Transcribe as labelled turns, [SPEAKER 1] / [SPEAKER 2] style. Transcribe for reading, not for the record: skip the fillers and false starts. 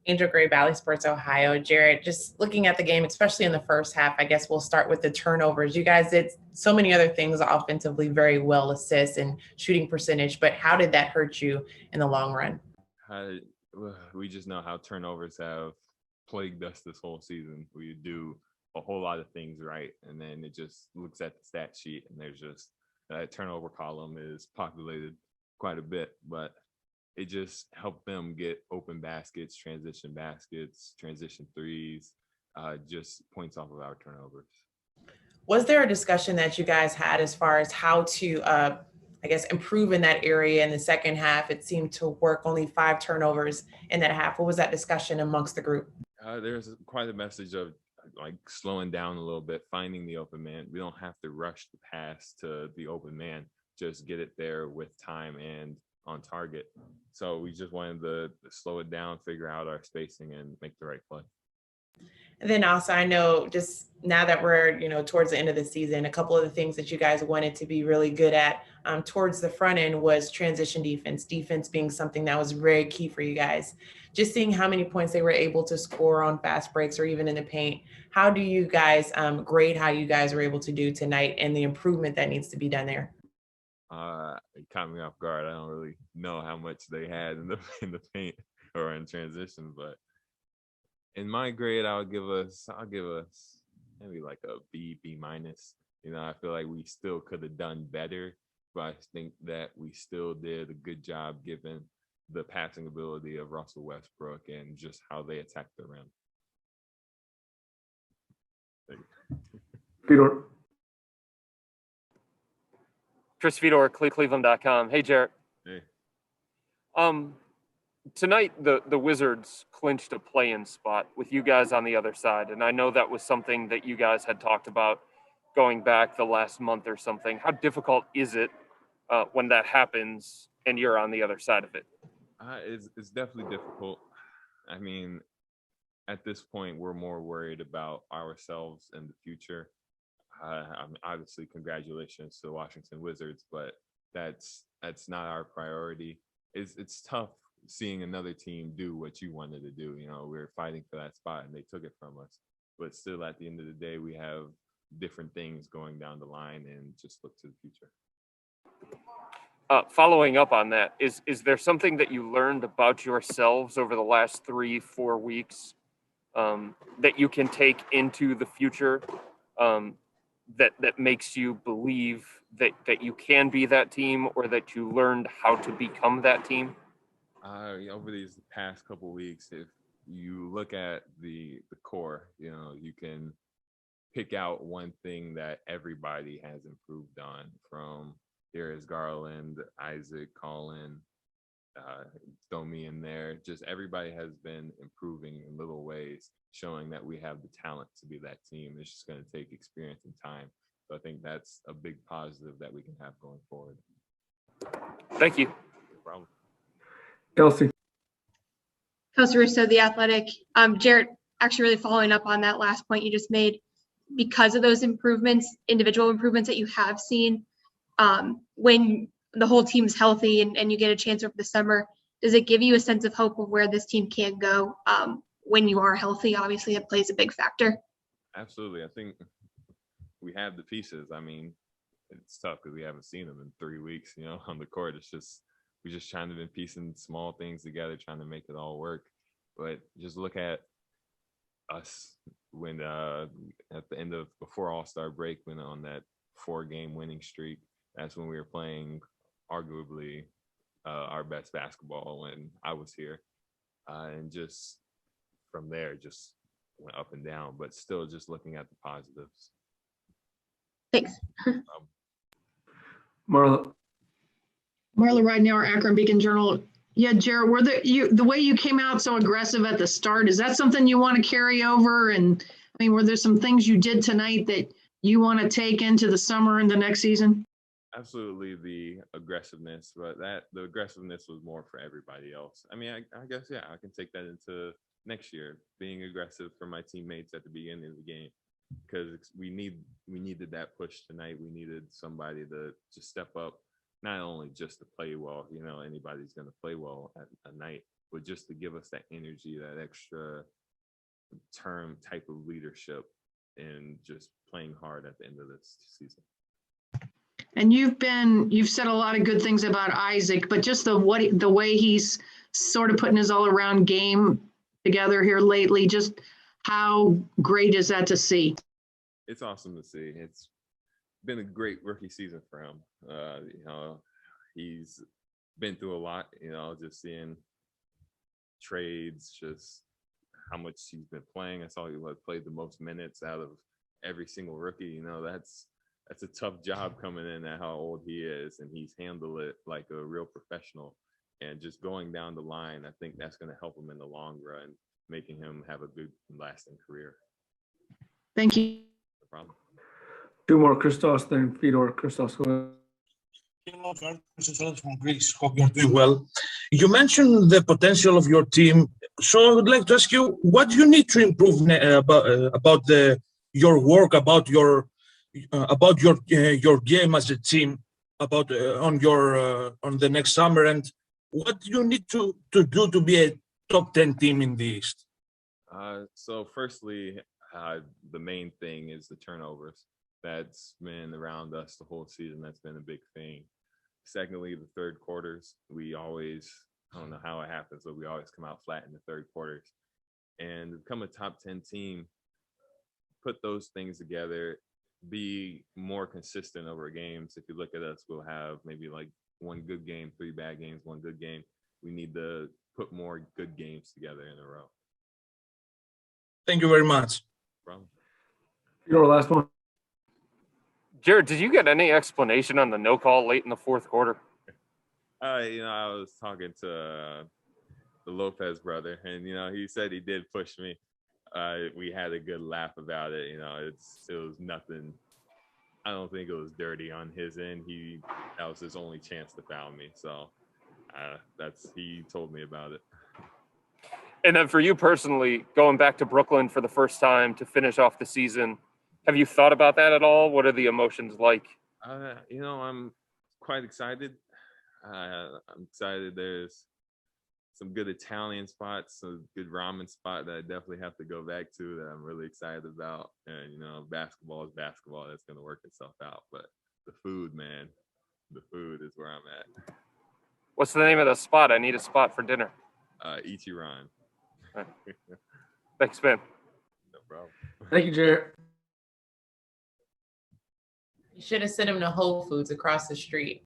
[SPEAKER 1] Angel Gray, Valley Sports, Ohio. Jarrett, just looking at the game, especially in the first half, I guess we'll start with the turnovers. You guys did so many other things offensively very well, assists and shooting percentage, but how did that hurt you in the long run?
[SPEAKER 2] I, we just know how turnovers have plagued us this whole season. We do a whole lot of things right, and then it just looks at the stat sheet, and there's just that turnover column is populated quite a bit, but it just helped them get open baskets, transition threes, just points off of our turnovers.
[SPEAKER 1] Was there a discussion that you guys had as far as how to, I guess, improve in that area in the second half? It seemed to work, only 5 turnovers in that half. What was that discussion amongst the group?
[SPEAKER 2] There's quite a message of like slowing down a little bit, finding the open man. We don't have to rush the pass to the open man, just get it there with time and on target. So we just wanted to slow it down, figure out our spacing, and make the right play.
[SPEAKER 1] And then also, I know just now that we're, towards the end of the season, a couple of the things that you guys wanted to be really good at towards the front end was transition defense being something that was very key for you guys. Just seeing how many points they were able to score on fast breaks or even in the paint. How do you guys grade how you guys were able to do tonight and the improvement that needs to be done there?
[SPEAKER 2] It caught me off guard. I don't really know how much they had in the paint or in transition, but in my grade, I'll give us maybe like a B minus. I feel like we still could have done better, but I think that we still did a good job given the passing ability of Russell Westbrook and just how they attacked the rim.
[SPEAKER 3] Fedor.
[SPEAKER 4] Chris Fedor, Cleveland.com. Hey, Jarrett.
[SPEAKER 2] Hey.
[SPEAKER 4] Tonight, the Wizards clinched a play-in spot with you guys on the other side, and I know that was something that you guys had talked about going back the last month or something. How difficult is it when that happens and you're on the other side of it?
[SPEAKER 2] It's definitely difficult. I mean, at this point, we're more worried about ourselves and the future. Obviously, congratulations to the Washington Wizards, but that's not our priority. It's tough seeing another team do what you wanted to do. We were fighting for that spot and they took it from us. But still, at the end of the day, we have different things going down the line and just look to the future.
[SPEAKER 4] Following up on that, is there something that you learned about yourselves over the last 3-4 weeks that you can take into the future that makes you believe that you can be that team, or that you learned how to become that team?
[SPEAKER 2] Over these past couple of weeks, if you look at the core, you can pick out one thing that everybody has improved on, from Darius Garland, Isaac, Colin, throw me in there. Just everybody has been improving in little ways, showing that we have the talent to be that team. It's just going to take experience and time. So I think that's a big positive that we can have going forward.
[SPEAKER 4] Thank you.
[SPEAKER 2] No problem.
[SPEAKER 3] Kelsey.
[SPEAKER 5] Kelsey Russo, The Athletic. Jarrett, actually really following up on that last point you just made, because of those improvements, individual improvements that you have seen, when the whole team's healthy and you get a chance over the summer, does it give you a sense of hope of where this team can go when you are healthy? Obviously, it plays a big factor.
[SPEAKER 2] Absolutely. I think we have the pieces. I mean, it's tough because we haven't seen them in 3 weeks, on the court. It's just, we're just trying to be piecing small things together, trying to make it all work. But just look at us when at the end of before All-Star break, went on that 4-game winning streak. That's when we were playing arguably our best basketball when I was here. And just from there, just went up and down, but still just looking at the positives.
[SPEAKER 5] Thanks.
[SPEAKER 3] Marla.
[SPEAKER 6] Marla Ridenour, Akron Beacon Journal. Yeah, Jarrett, were the way you came out so aggressive at the start, is that something you want to carry over? And I mean, were there some things you did tonight that you want to take into the summer and the next season?
[SPEAKER 2] Absolutely, the aggressiveness, but the aggressiveness was more for everybody else. I mean, I guess, yeah, I can take that into next year, being aggressive for my teammates at the beginning of the game, because we needed that push tonight. We needed somebody to just step up, not only just to play well. Anybody's going to play well at a night, but just to give us that energy, that extra term type of leadership, and just playing hard at the end of this season.
[SPEAKER 6] And you've said a lot of good things about Isaac, but just the way he's sort of putting his all around game together here lately, just how great is that to see?
[SPEAKER 2] It's awesome to see. It's been a great rookie season for him. He's been through a lot, just seeing trades, just how much he's been playing. I saw he played the most minutes out of every single rookie. That's a tough job coming in at how old he is, and he's handled it like a real professional. And just going down the line, I think that's going to help him in the long run, making him have a good lasting career.
[SPEAKER 6] Thank you.
[SPEAKER 2] No problem.
[SPEAKER 3] Two more, Christos, then Fedor. Christos, go ahead.
[SPEAKER 7] Hello, Jarrett from Greece. Hope you're doing well. You mentioned the potential of your team, so I would like to ask you, what do you need to improve about your work, about your game as a team, about on the next summer, and what do you need to do to be a top 10 team in the East?
[SPEAKER 2] So firstly, the main thing is the turnovers. That's been around us the whole season. That's been a big thing. Secondly, the third quarters. We always, I don't know how it happens, but we always come out flat in the third quarters. And to become a top 10 team, put those things together, be more consistent over games. If you look at us, we'll have maybe like one good game, 3 bad games, one good game. We need to put more good games together in a row.
[SPEAKER 7] Thank you very much.
[SPEAKER 2] No problem.
[SPEAKER 3] Fedor, last one.
[SPEAKER 4] Jared, did you get any explanation on the no call late in the fourth quarter?
[SPEAKER 2] I was talking to the Lopez brother, and he said he did push me. We had a good laugh about it. It was nothing. I don't think it was dirty on his end. That was his only chance to foul me. So he told me about it.
[SPEAKER 4] And then for you personally, going back to Brooklyn for the first time to finish off the season, have you thought about that at all? What are the emotions like?
[SPEAKER 2] I'm quite excited. I'm excited. There's some good Italian spots, a good ramen spot that I definitely have to go back to that I'm really excited about. And, basketball is basketball. That's going to work itself out. But the food, man, the food is where I'm at.
[SPEAKER 4] What's the name of the spot? I need a spot for dinner.
[SPEAKER 2] Ichiran.
[SPEAKER 4] Thanks, man.
[SPEAKER 2] No problem.
[SPEAKER 3] Thank you, Jarrett.
[SPEAKER 1] You should have sent him to Whole Foods across the street.